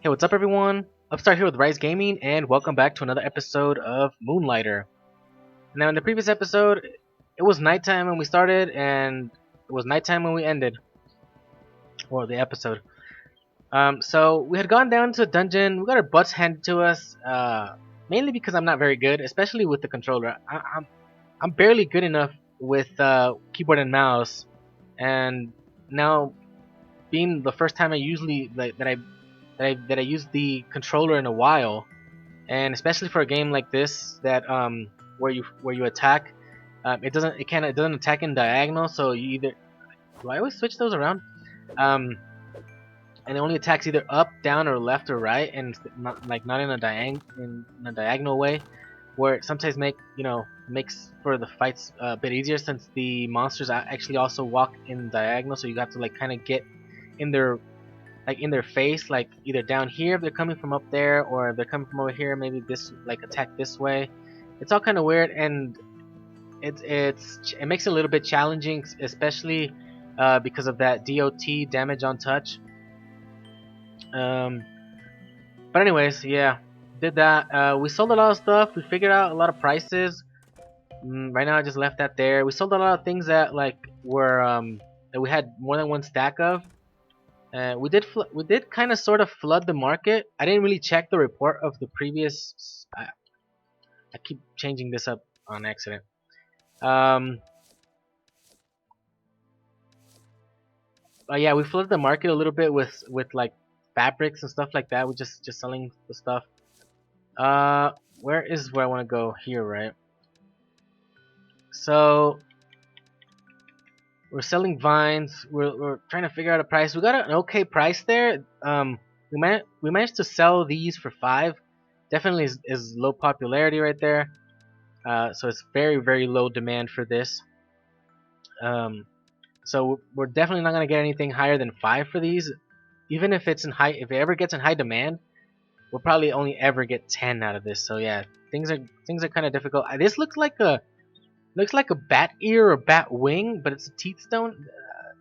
Hey, what's up everyone? Upstart here with RyXe Gaming, and welcome back to another episode of Moonlighter. Now in the previous episode, it was nighttime when we started, and it was nighttime when we ended. Well, the episode. So we had gone down to a dungeon, we got our butts handed to us, mainly because I'm not very good, especially with the controller. I'm barely good enough with keyboard and mouse, and now being the first time I usually that I use the controller in a while, and especially for a game like this that where you attack, it doesn't attack in diagonal, so you either do I always switch those around, um, and it only attacks either up, down, or left or right, and not in a diagonal way, where it sometimes makes for the fights a bit easier since the monsters actually also walk in diagonal, so you have to like kind of get in their in their face, like either down here if they're coming from up there, or if they're coming from over here, maybe this like attack this way. It's all kind of weird, and it makes it a little bit challenging, especially because of that DOT, damage on touch. Um, but anyways, yeah, did that. We sold a lot of stuff. We figured out a lot of prices. Right now, I just left that there. We sold a lot of things that were that we had more than one stack of. We did kind of sort of flood the market. I didn't really check the report of the previous. I keep changing this up on accident. Um, but yeah, we flooded the market a little bit with like fabrics and stuff like that. We're just selling the stuff. Uh, where I want to go here, right? So we're selling vines. We're trying to figure out a price. We got an okay price there. We managed to sell these for 5. Definitely is low popularity right there. So it's very low demand for this. Um, so we're definitely not gonna get anything higher than 5 for these. Even if if it ever gets in high demand, we'll probably only ever get 10 out of this. So yeah, things are kind of difficult. This looks like a bat ear or bat wing, but it's a teeth stone.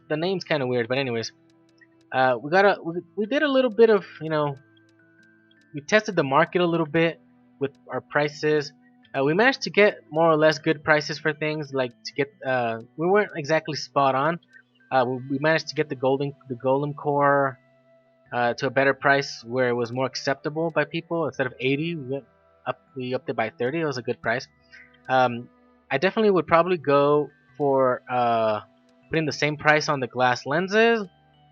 The name's kind of weird, but anyways, we did a little bit of we tested the market a little bit with our prices. We managed to get more or less good prices for things. We weren't exactly spot on. We managed to get the golem core to a better price where it was more acceptable by people. Instead of 80, we upped it by 30. It was a good price. Um, I definitely would probably go for putting the same price on the glass lenses.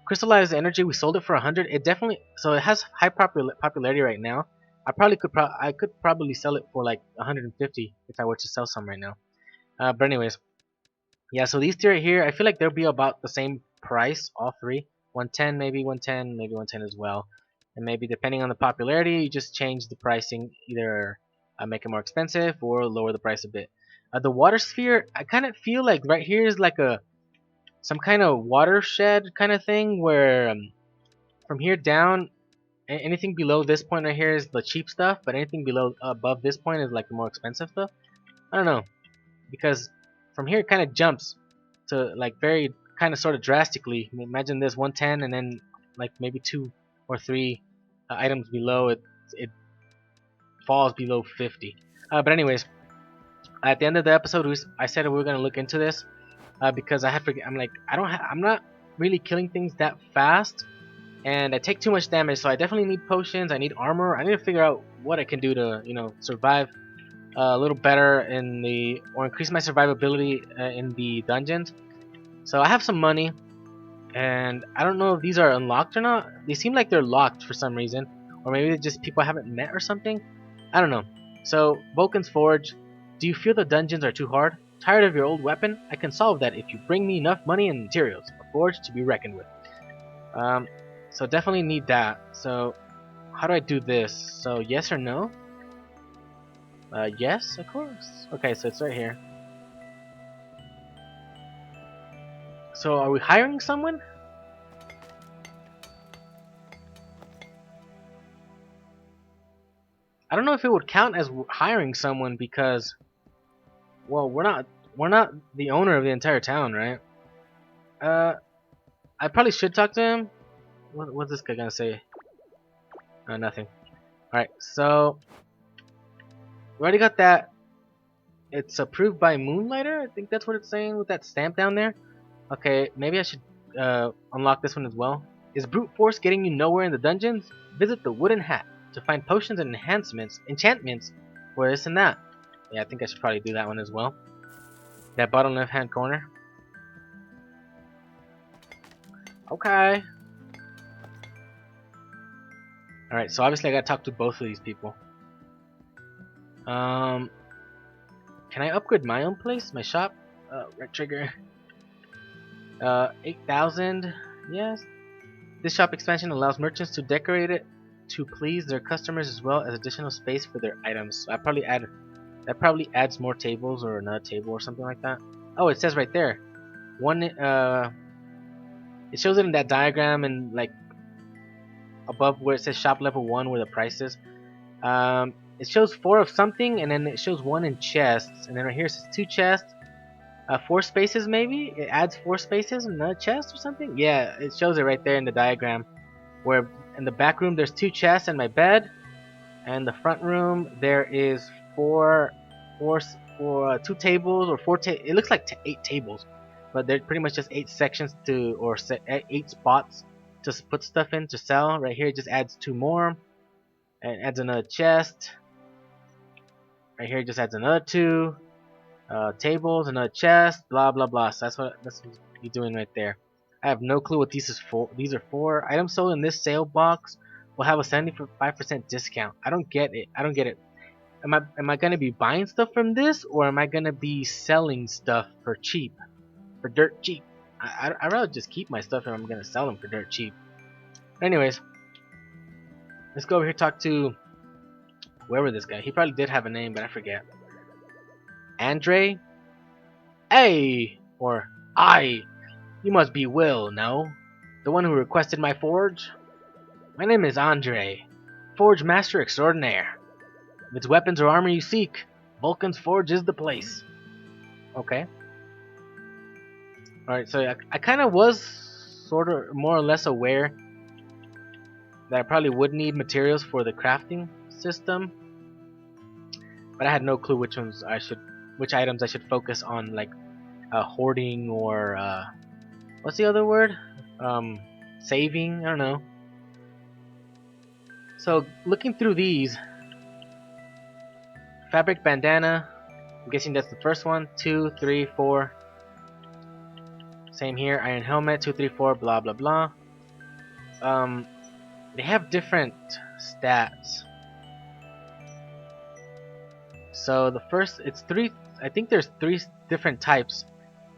Crystallized energy, we sold it for 100. It has high popularity right now. I could probably sell it for like 150 if I were to sell some right now. But anyways, yeah. So these 3 right here, I feel like they'll be about the same price, all 3. 110, maybe 110, maybe 110 as well. And maybe depending on the popularity, you just change the pricing, either make it more expensive or lower the price a bit. The water sphere, I kind of feel like right here is like some kind of watershed kind of thing where from here down, anything below this point right here is the cheap stuff, but anything above this point is like the more expensive stuff. I don't know, because from here it kind of jumps to like very kind of sort of drastically. I mean, imagine this 110 and then like maybe 2 or 3 items below it falls below 50. But anyways, at the end of the episode, I said we were gonna look into this because I had forget. I'm like I'm not really killing things that fast, and I take too much damage. So I definitely need potions. I need armor. I need to figure out what I can do to survive a little better or increase my survivability in the dungeons. So I have some money, and I don't know if these are unlocked or not. They seem like they're locked for some reason, or maybe they're just people I haven't met or something. I don't know. So Vulcan's Forge. Do you feel the dungeons are too hard? Tired of your old weapon? I can solve that if you bring me enough money and materials. A forge to be reckoned with. Um, so definitely need that. So how do I do this? So yes or no? Yes, of course. Okay, so it's right here. So are we hiring someone? I don't know if it would count as hiring someone because, well, we're not the owner of the entire town, right? Uh, I probably should talk to him. What's this guy gonna say? Nothing. Alright, so we already got that. It's approved by Moonlighter. I think that's what it's saying with that stamp down there. Okay, maybe I should unlock this one as well. Is brute force getting you nowhere in the dungeons? Visit the wooden hat to find potions and enchantments for this and that. Yeah, I think I should probably do that one as well. That bottom left hand corner. Okay. Alright, so obviously I gotta talk to both of these people. Can I upgrade my own place? My shop? Right trigger. 8,000. Yes. This shop expansion allows merchants to decorate it to please their customers as well as additional space for their items. So that probably adds more tables or another table or something like that. Oh, it says right there. It shows it in that diagram and like above where it says shop level 1 where the price is. It shows 4 of something and then it shows 1 in chests and then right here it says 2 chests. 4 spaces maybe? It adds 4 spaces in another chest or something? Yeah, it shows it right there in the diagram. Where in the back room there's 2 chests and my bed. And the front room there is 2 tables or 4 it looks like 8 tables. But they're pretty much just 8 sections or 8 spots to put stuff in to sell. Right here it just adds 2 more. And adds another chest. Right here it just adds another 2. Tables, another chest, blah blah blah. So that's what you're doing right there. I have no clue what these is for. These are for items sold in this sale box will have a 75% discount. I don't get it. I don't get it. Am I gonna be buying stuff from this or am I gonna be selling stuff for cheap, for dirt cheap? I'd rather just keep my stuff if I'm gonna sell them for dirt cheap. Anyways, let's go over here talk to whoever this guy. He probably did have a name, but I forget. Andre? Hey! Or I! You must be Will, no? The one who requested my forge? My name is Andre, Forge Master Extraordinaire. If it's weapons or armor you seek, Vulcan's Forge is the place. Okay. Alright, so I kind of was sort of more or less aware that I probably would need materials for the crafting system. But I had no clue which items I should focus on, like hoarding or what's the other word? Saving. I don't know. So looking through these, fabric bandana. I'm guessing that's the first one. 2, 3, 4. Same here. Iron helmet. 2, 3, 4. Blah blah blah. They have different stats. So the first, it's 3. I think there's 3 different types.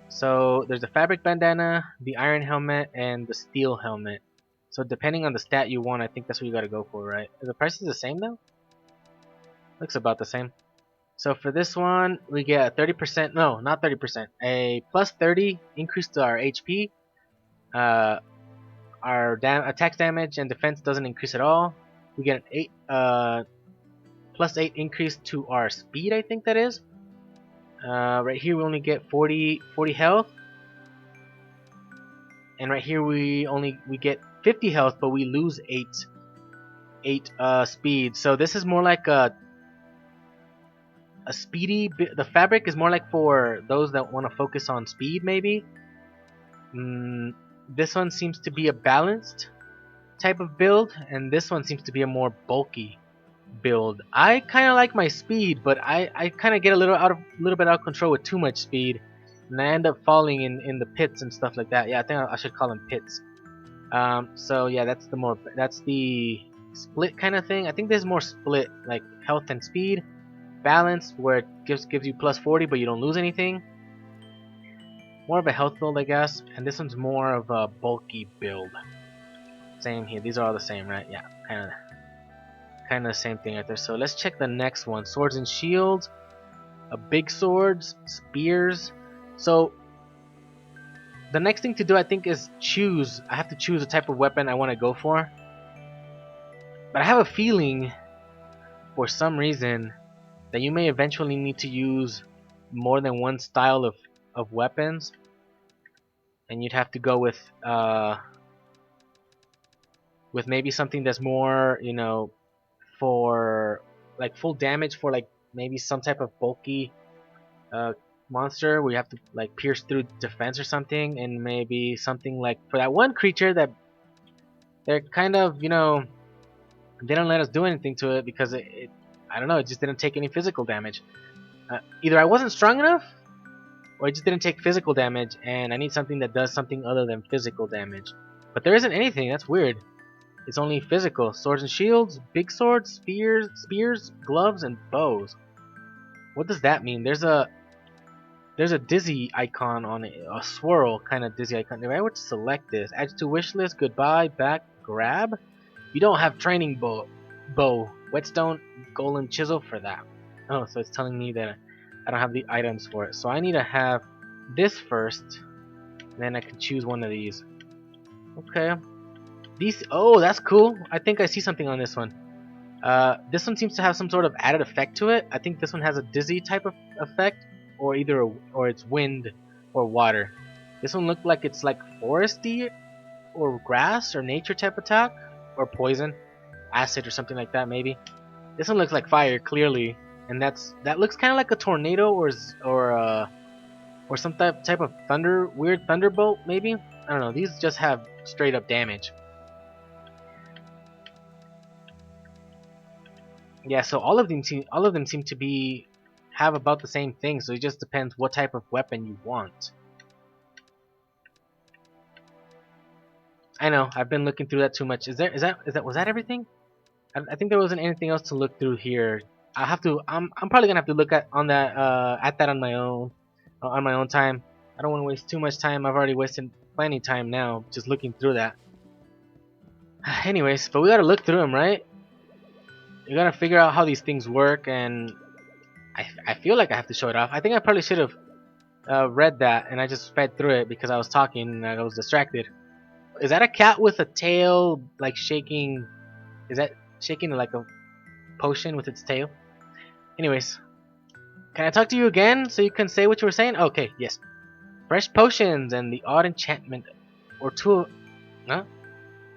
So there's the fabric bandana, the iron helmet, and the steel helmet. So depending on the stat you want, I think that's what you gotta go for, right? Are the prices the same though? Looks about the same. So for this one, we get a 30%, no, not 30%, a plus 30 increase to our HP. Our attack damage and defense doesn't increase at all. We get an plus 8 increase to our speed, I think that is. Right here we only get 40 health. And right here we get 50 health, but we lose 8 speed. So this is more like a speedy. The fabric is more like for those that want to focus on speed, maybe. This one seems to be a balanced type of build, and this one seems to be a more bulky build. I kind of like my speed, but I kind of get a little bit out of control with too much speed, and I end up falling in the pits and stuff like that. Yeah, I think I should call them pits. So yeah, that's the split kind of thing. I think there's more split, like health and speed, balance, where it gives you plus 40, but you don't lose anything. More of a health build, I guess, and this one's more of a bulky build. Same here. These are all the same, right? Yeah, kind of the same thing right there. So let's check the next one: swords and shields, big swords, spears. So the next thing to do, I think, is choose. I have to choose the type of weapon I want to go for. But I have a feeling, for some reason, that you may eventually need to use more than one style of weapons, and you'd have to go with with maybe something that's more, for like full damage for like maybe some type of bulky uh, monster where you have to like pierce through defense or something, and maybe something like for that one creature that they're kind of, they don't let us do anything to it because it I don't know, it just didn't take any physical damage. Either I wasn't strong enough, or it just didn't take physical damage, and I need something that does something other than physical damage. But there isn't anything. That's weird. It's only physical. Swords and shields, big swords, spears, gloves, and bows. What does that mean? There's a dizzy icon on it, a swirl kind of dizzy icon. If I were to select this, add to wish list, goodbye, back, grab. You don't have training bow, whetstone, golden chisel for that. Oh, so it's telling me that I don't have the items for it. So I need to have this first, and then I can choose one of these. Okay. These. Oh, that's cool. I think I see something on this one. This one seems to have some sort of added effect to it. I think this one has a dizzy type of effect, or or it's wind or water. This one looked like it's like foresty or grass or nature type attack, or poison, acid or something like that maybe. This one looks like fire clearly, and that looks kind of like a tornado or some type of weird thunderbolt maybe. I don't know. These just have straight up damage. Yeah, so all of them seem to be have about the same thing. So it just depends what type of weapon you want. I know I've been looking through that too much. Was that everything? I think there wasn't anything else to look through here. I have to. I'm probably gonna have to look at that on my own time. I don't want to waste too much time. I've already wasted plenty of time now just looking through that. Anyways, but we gotta look through them, right? You gotta figure out how these things work, and I feel like I have to show it off. I think I probably should have read that, and I just sped through it because I was talking and I was distracted. Is that a cat with a tail, like shaking? Is that shaking like a potion with its tail? Anyways, can I talk to you again so you can say what you were saying? Okay, yes. Fresh potions and the odd enchantment, or two. Huh?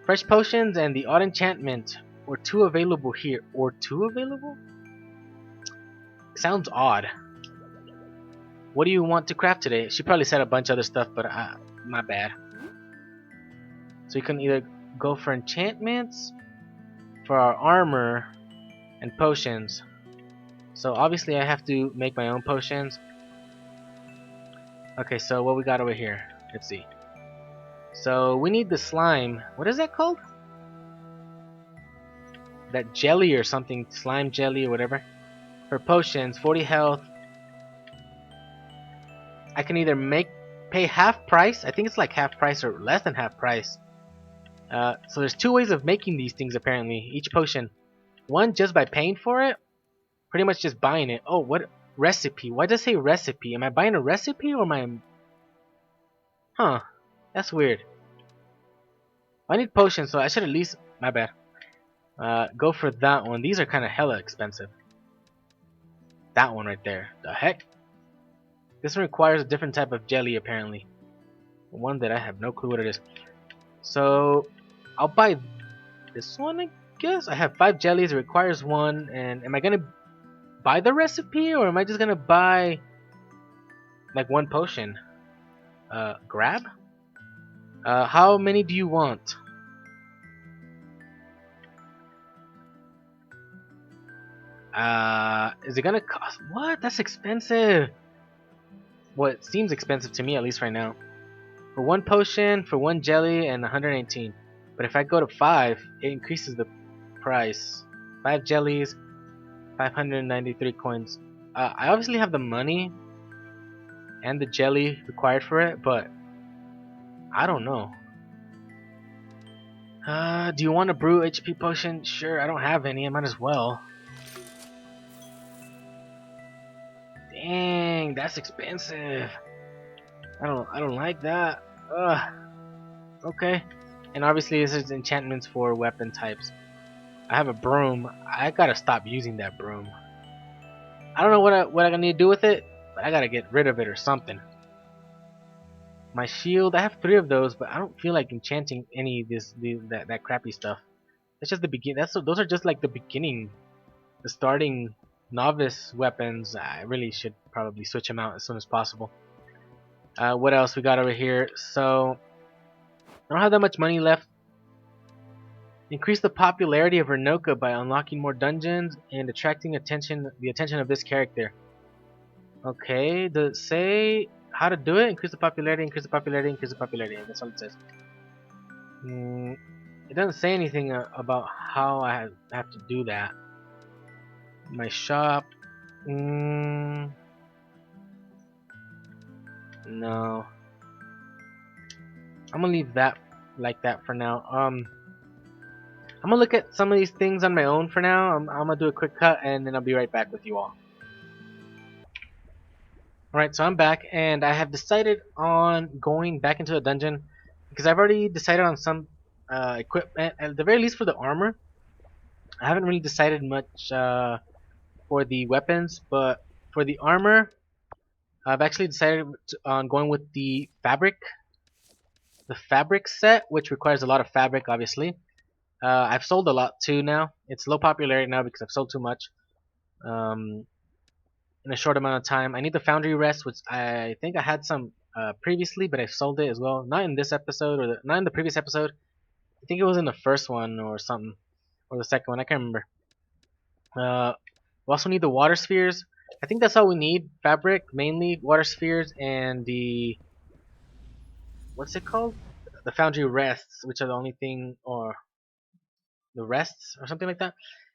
Fresh potions and the odd enchantment, or two available here. Or two available? Sounds odd. What do you want to craft today? She probably said a bunch of other stuff, but my bad. So you can either go for enchantments, for our armor, and potions. So obviously I have to make my own potions. Okay, so what we got over here? Let's see. So we need the slime. What is that called? That jelly or something. Slime jelly or whatever. For potions, 40 health. I can either pay half price. I think it's like half price or less than half price. So there's two ways of making these things apparently. Each potion. One just by paying for it. Pretty much just buying it. Oh, what recipe? Why does it say recipe? Am I buying a recipe or am I... Huh. That's weird. I need potions, so I should at least... My bad. Go for that one. These are kind of hella expensive. That one right there. The heck? This one requires a different type of jelly apparently. One that I have no clue what it is. So I'll buy this one, I guess. I have 5 jellies. It requires one. And am I gonna buy the recipe, or am I just gonna buy like one potion? Grab? How many do you want? Is it gonna cost... What? That's expensive. Well, it seems expensive to me, at least right now. For one potion, for one jelly, and 118. But if I go to 5, it increases the price. 5 jellies, 593 coins. I obviously have the money and the jelly required for it, but I don't know. Do you want a brew HP potion? Sure, I don't have any. I might as well. Dang, that's expensive. I don't like that. Ugh. Okay. And obviously this is enchantments for weapon types. I have a broom. I gotta stop using that broom. I don't know what I need to do with it, but I gotta get rid of it or something. My shield, I have 3 of those, but I don't feel like enchanting any of that crappy stuff. That's just the begin. Those are just like the beginning, the starting novice weapons. I really should probably switch them out as soon as possible. What else we got over here? So I don't have that much money left. Increase the popularity of Renoka by unlocking more dungeons and attracting the attention of this character. Okay, does it say how to do it? Increase the popularity, increase the popularity, increase the popularity. That's all it says. It doesn't say anything about how I have to do that. My shop. No. I'm gonna leave that like that for now. I'm gonna look at some of these things on my own for now. I'm gonna do a quick cut and then I'll be right back with you all. Alright, so I'm back and I have decided on going back into the dungeon because I've already decided on some equipment, at the very least for the armor. I haven't really decided much for the weapons, but for the armor, I've actually decided on going with the fabric set, which requires a lot of fabric, obviously. I've sold a lot too now. It's low popularity now because I've sold too much in a short amount of time. I need the foundry rest, which I think I had some previously, but I've sold it as well. Not in this episode, or not in the previous episode. I think it was in the first one or something, or the second one. I can't remember. We also need the water spheres. I think that's all we need. Fabric, mainly, water spheres, and the... what's it called? The foundry rests, which are the only thing, or the rests, or something like that,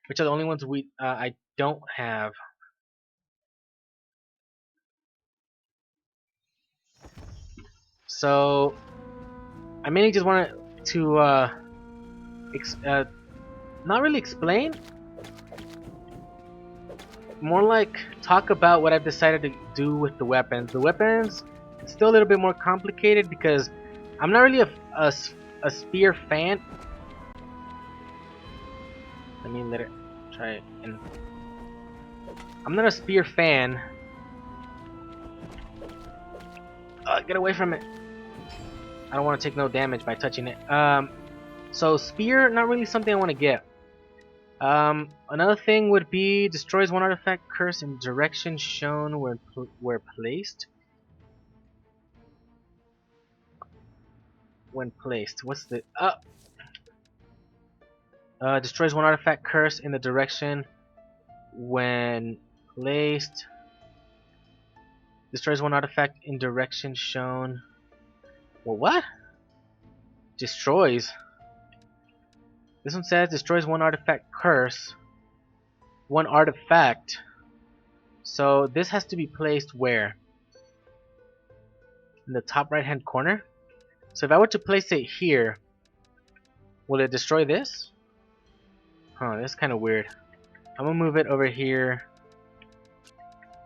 which are the only ones I don't have. So, I mainly just wanted to, not really explain, more like talk about what I've decided to do with the weapons. The weapons, still a little bit more complicated because I'm not really a spear fan. Let me let it try it. And I'm not a spear fan. Get away from it. I don't want to take no damage by touching it. So spear, not really something I want to get. Another thing would be destroys one artifact curse in direction shown where placed. When placed, what's the destroys one artifact curse in the direction when placed. Destroys one artifact in direction shown. Well, what? Destroys. This one says destroys one artifact curse. One artifact. So this has to be placed where? In the top right hand corner. So if I were to place it here, will it destroy this? Huh, that's kind of weird. I'm gonna move it over here.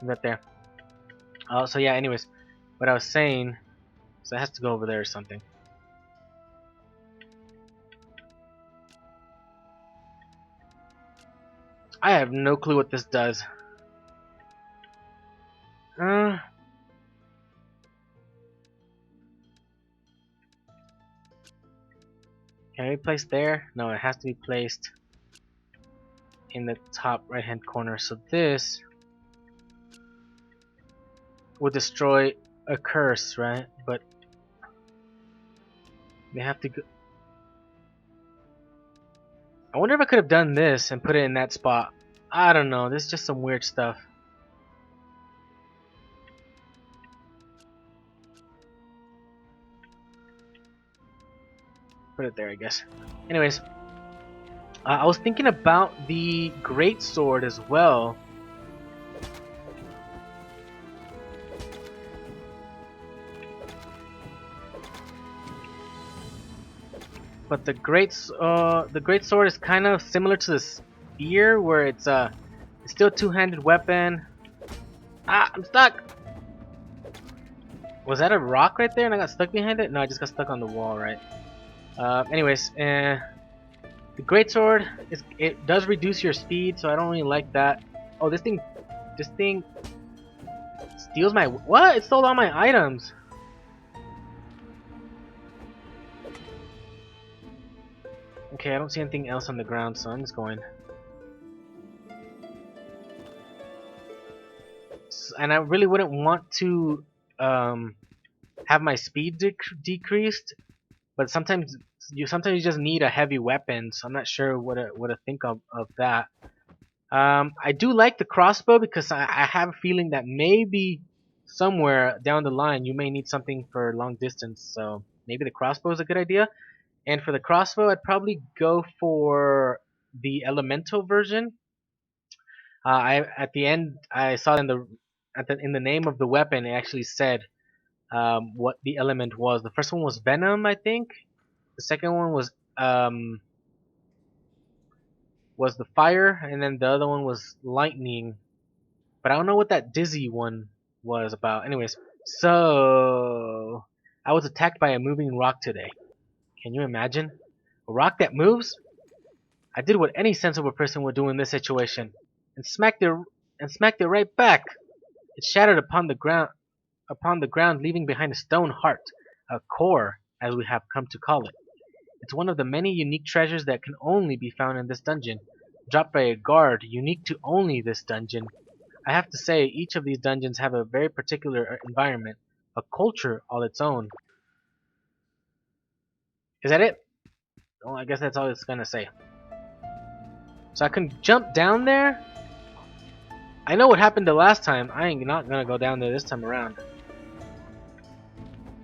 Right there. So yeah, anyways, what I was saying, so it has to go over there or something. I have no clue what this does. Can it be placed there? No, it has to be placed in the top right hand corner. So this would destroy a curse, right? But they have to go. I wonder if I could have done this and put it in that spot. I don't know, this is just some weird stuff. Put it there, I guess. Anyways, I was thinking about the great sword as well. But the great sword is kind of similar to the spear, where it's still a two-handed weapon. Ah, I'm stuck. Was that a rock right there, and I got stuck behind it? No, I just got stuck on the wall, right? Anyways, the greatsword it does reduce your speed, so I don't really like that. Oh, this thing steals my what? It stole all my items. Okay, I don't see anything else on the ground, so I'm just going. And I really wouldn't want to have my speed decreased, but sometimes you just need a heavy weapon, so I'm not sure what to think of that. I do like the crossbow because I have a feeling that maybe somewhere down the line you may need something for long distance, so maybe the crossbow is a good idea. And for the crossbow, I'd probably go for the elemental version. I at the end I saw in the name of the weapon it actually said what the element was. The first one was venom, I think. The second one was the fire, and then the other one was lightning. But I don't know what that dizzy one was about. Anyways, so I was attacked by a moving rock today. Can you imagine? A rock that moves? I did what any sensible person would do in this situation, and smacked it right back. It shattered upon the ground, leaving behind a stone heart, a core, as we have come to call it. It's one of the many unique treasures that can only be found in this dungeon, dropped by a guard unique to only this dungeon. I have to say, each of these dungeons have a very particular environment, a culture all its own. Is that it? Well, I guess that's all it's gonna say. So I can jump down there? I know what happened the last time. I ain't not gonna go down there this time around.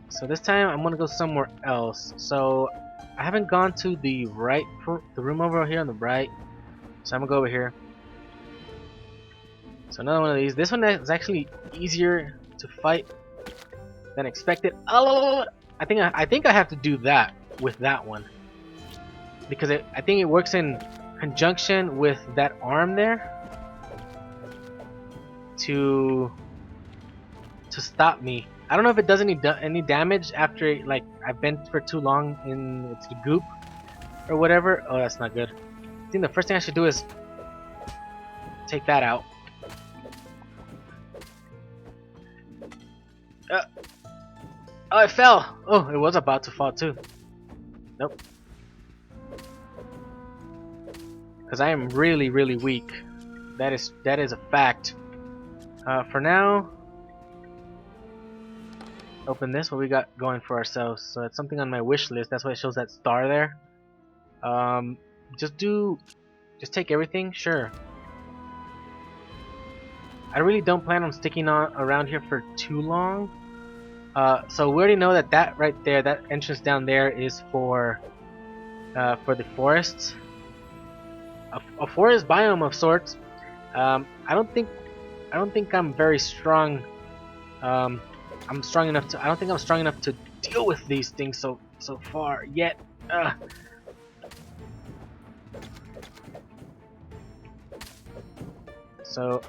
So this time I'm gonna go somewhere else. So I haven't gone to the the room over here on the right. So I'm gonna go over here. So another one of these. This one is actually easier to fight than expected. Oh, I think I have to do that with that one because I think it works in conjunction with that arm there to stop me. I don't know if it does any damage after like I've been for too long in the goop or whatever. Oh, that's not good. I think the first thing I should do is take that out. Oh, it fell! Oh, it was about to fall too. Nope. Because I am really, really weak. That is a fact. For now, open this. What we got going for ourselves? So it's something on my wish list. That's why it shows that star there. Just take everything. Sure. I really don't plan on sticking around here for too long. So we already know that right there, that entrance down there, is for the forest, a forest biome of sorts. I don't think I'm very strong. I'm strong enough to. I don't think I'm strong enough to deal with these things so far yet. So,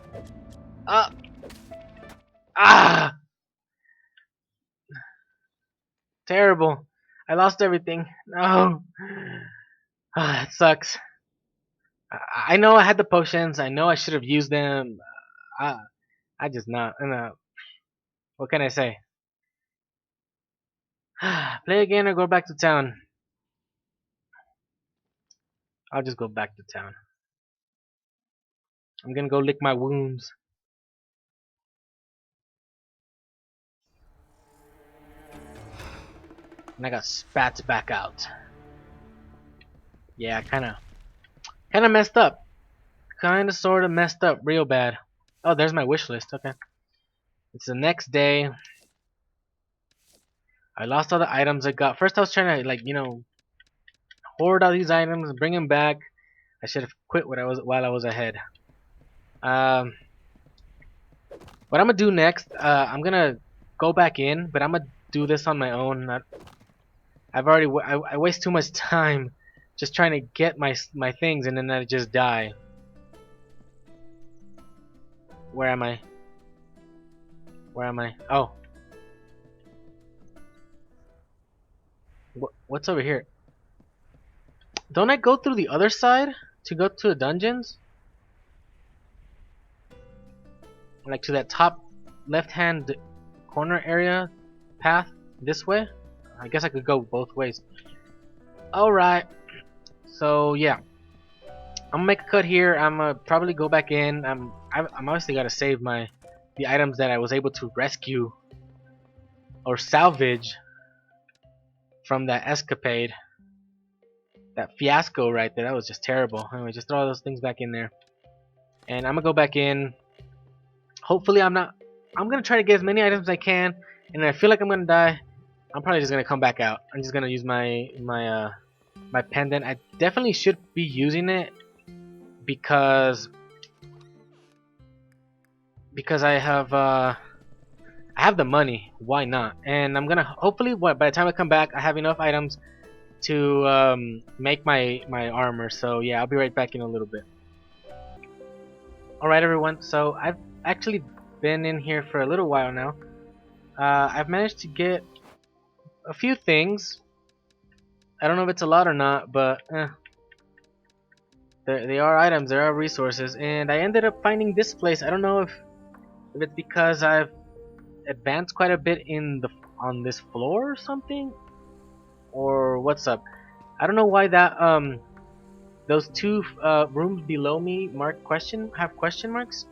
terrible. I lost everything. No. It sucks. I know I had the potions. I know I should have used them. I just not. What can I say? Play again or go back to town? I'll just go back to town. I'm gonna go lick my wounds. And I got spat back out. Yeah, kinda messed up. Kinda sorta messed up real bad. Oh, there's my wish list. Okay. It's the next day. I lost all the items I got. First I was trying to, like, hoard all these items and bring them back. I should have quit while I was ahead. What I'm gonna do next, I'm gonna go back in, but I'm gonna do this on my own. I waste too much time just trying to get my things, and then I just die. Where am I? Where am I? Oh. What's over here? Don't I go through the other side to go to the dungeons? Like to that top left-hand corner area path this way? I guess I could go both ways. Alright. So yeah, I'm gonna make a cut here. I'm gonna probably go back in. I'm obviously gotta save the items that I was able to rescue or salvage from that escapade, that fiasco right there. That was just terrible. Anyway, just throw all those things back in there, and I'm gonna go back in. Hopefully, I'm not. I'm gonna try to get as many items as I can, and if I feel like I'm gonna die, I'm probably just gonna come back out. I'm just gonna use my pendant. I definitely should be using it because I have the money. Why not? And I'm gonna hopefully by the time I come back, I have enough items to make my armor. So yeah, I'll be right back in a little bit. All right, everyone. So I've actually been in here for a little while now. I've managed to get a few things. I don't know if it's a lot or not, but they are items, there are resources, and I ended up finding this place. I don't know if it's because I've advanced quite a bit on this floor or something, or what's up. I don't know why that those two rooms below me have question marks.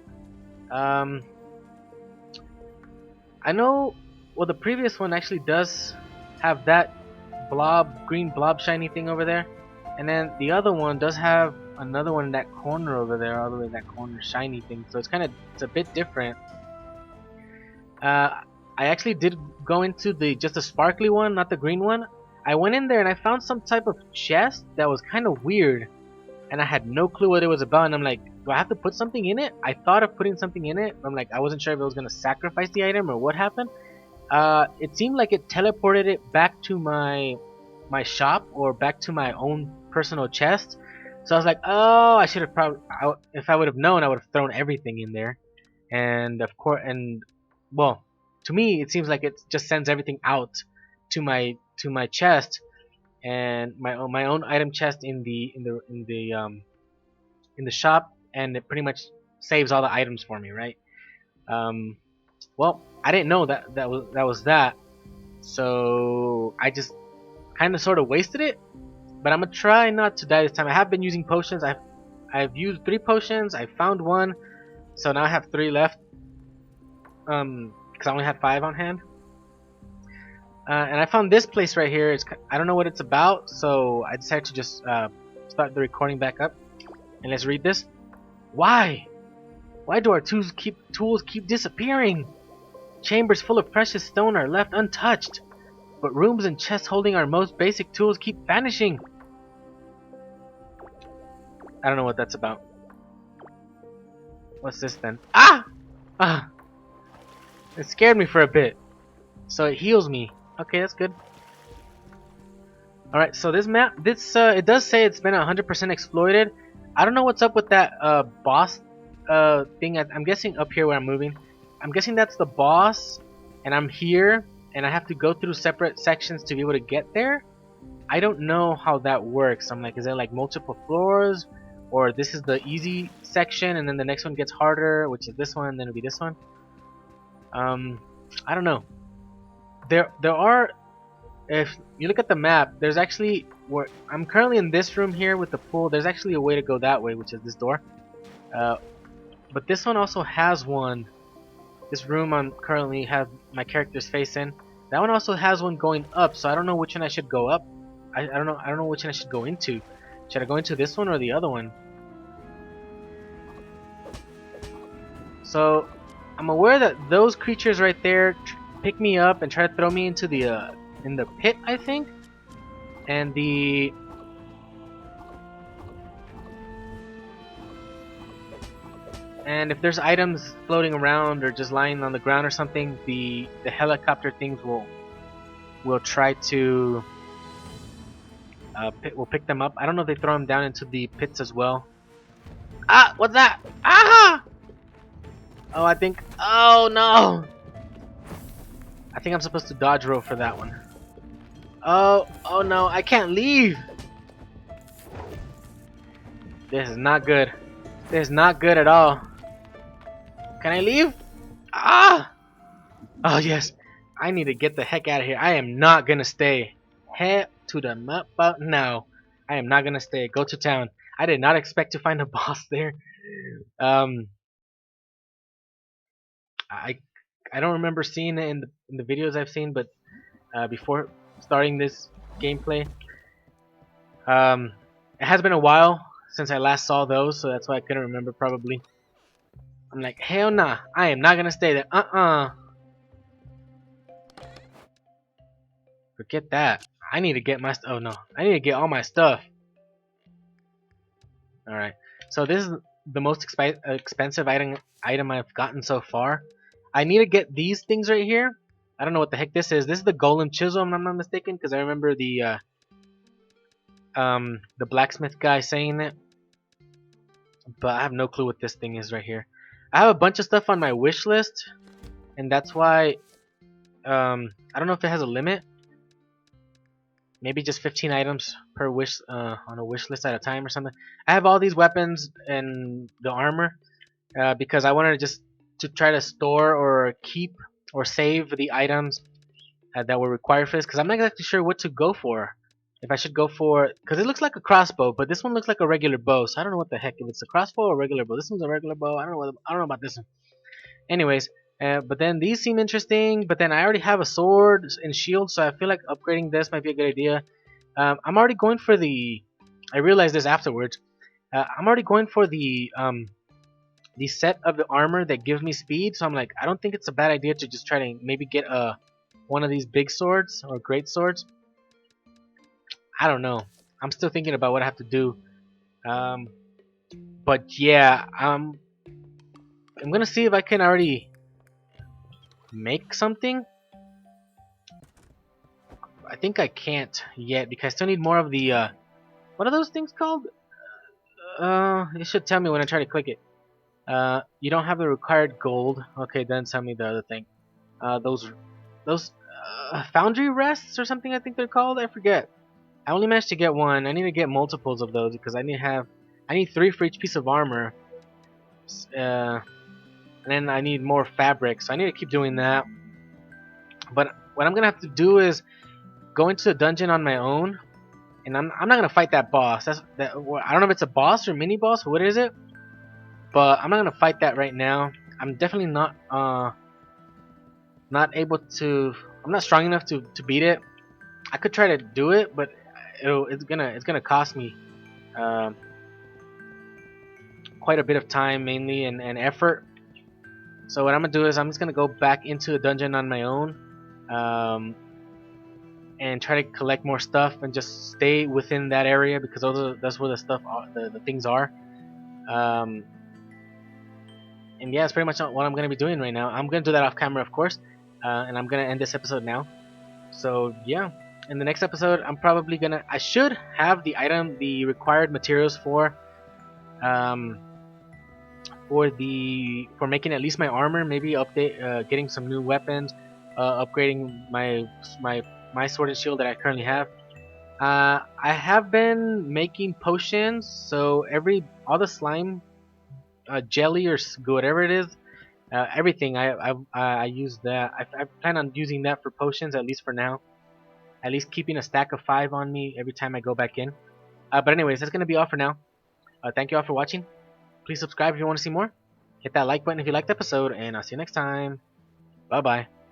I know. Well, the previous one actually does have that green blob shiny thing over there, and then the other one does have another one in that corner over there, all the way in that corner shiny thing. So it's a bit different. I actually did go into just the sparkly one, not the green one. I went in there and I found some type of chest that was kind of weird, and I had no clue what it was about. And I'm like, do I have to put something in it? I thought of putting something in it. But I'm like, I wasn't sure if it was gonna sacrifice the item or what happened. It seemed like it teleported it back to my shop or back to my own personal chest. So I was like, oh, I should have if I would have known, I would have thrown everything in there. And of course, well, to me, it seems like it just sends everything out to my chest and my own item chest in the shop, and it pretty much saves all the items for me, right? Well, I didn't know that was that, so I just kind of sort of wasted it. But I'm gonna try not to die this time. I have been using potions. I've used 3 potions. I found 1, so now I have 3 left. Because I only had 5 on hand. And I found this place right here. I don't know what it's about, so I decided to just start the recording back up. And let's read this. Why? Why do our tools keep disappearing? Chambers full of precious stone are left untouched, but rooms and chests holding our most basic tools keep vanishing. I don't know what that's about. What's this then? Ah! Ah! It scared me for a bit. So it heals me. Okay, that's good. Alright, so this map, it does say it's been 100% exploited. I don't know what's up with that boss thing. I'm guessing up here where I'm moving. I'm guessing that's the boss, and I'm here, and I have to go through separate sections to be able to get there. I don't know how that works. I'm like, is there like multiple floors? Or this is the easy section, and then the next one gets harder, which is this one, and then it'll be this one. I don't know. There are, if you look at the map, there's actually where I'm currently in this room here with the pool. There's actually a way to go that way, which is this door. But this one also has one. This room I'm currently have my character's face in. That one also has one going up. So I don't know which one I should go up. I don't know which one I should go into. Should I go into this one or the other one? So I'm aware that those creatures right there pick me up and try to throw me into the in the pit, I think. And if there's items floating around or just lying on the ground or something, the helicopter things will try to will pick them up. I don't know if they throw them down into the pits as well. Ah, what's that? Ah! Oh, I think. Oh no! I think I'm supposed to dodge roll for that one. Oh no! I can't leave. This is not good. This is not good at all. Can I leave? Ah! Oh yes. I need to get the heck out of here. I am not gonna stay. Head to the map now. I am not gonna stay. Go to town. I did not expect to find a boss there. Um, I I don't remember seeing it in the videos I've seen, but before starting this gameplay, it has been a while since I last saw those, so that's why I couldn't remember probably. I'm like, hell nah, I am not gonna stay there. Forget that. I need to get my oh no, I need to get all my stuff. All right, so this is the most expensive item I've gotten so far. I need to get these things right here. I don't know what the heck this is. This is the golem chisel, if I'm not mistaken, because I remember the blacksmith guy saying it, but I have no clue what this thing is right here. I have a bunch of stuff on my wish list, and that's why I don't know if it has a limit. Maybe just 15 items per wish on a wish list at a time or something. I have all these weapons and the armor because I wanted to just to try to store or keep or save the items that were required for this, because I'm not exactly sure what to go for. If I should go for, because it looks like a crossbow, but this one looks like a regular bow, so I don't know what the heck if it's a crossbow or a regular bow. This one's a regular bow. I don't know about this one. Anyways, but then these seem interesting. But then I already have a sword and shield, so I feel like upgrading this might be a good idea. I'm already going for the. I realized this afterwards. I'm already going for the set of the armor that gives me speed. So I'm like, I don't think it's a bad idea to just try to maybe get one of these big swords or great swords. I don't know. I'm still thinking about what I have to do. Um, but yeah, I'm gonna see if I can already make something. I think I can't yet because I still need more of the what are those things called? It should tell me when I try to click it. You don't have the required gold. Okay, then tell me the other thing. Those foundry rests or something I think they're called. I forget. I only managed to get one. I need to get multiples of those because I need 3 for each piece of armor. And then I need more fabric, so I need to keep doing that. But what I'm gonna have to do is go into the dungeon on my own, and I'm not gonna fight that boss. I don't know if it's a boss or mini boss. What is it? But I'm not gonna fight that right now. I'm definitely not able to. I'm not strong enough to beat it. I could try to do it, but it's gonna cost me quite a bit of time, mainly and effort. So what I'm gonna do is I'm just gonna go back into the dungeon on my own, and try to collect more stuff and just stay within that area because that's where the stuff are, the things are. Um, and yeah, it's pretty much what I'm gonna be doing right now. I'm gonna do that off camera, of course, and I'm gonna end this episode now. So yeah, in the next episode, I should have the required materials um, for making at least my armor. Maybe getting some new weapons, upgrading my sword and shield that I currently have. I have been making potions, so all the slime, jelly or whatever it is, everything I use that. I plan on using that for potions at least for now. At least keeping a stack of 5 on me every time I go back in. But anyways, that's gonna be all for now. Thank you all for watching. Please subscribe if you want to see more. Hit that like button if you liked the episode, and I'll see you next time. Bye bye.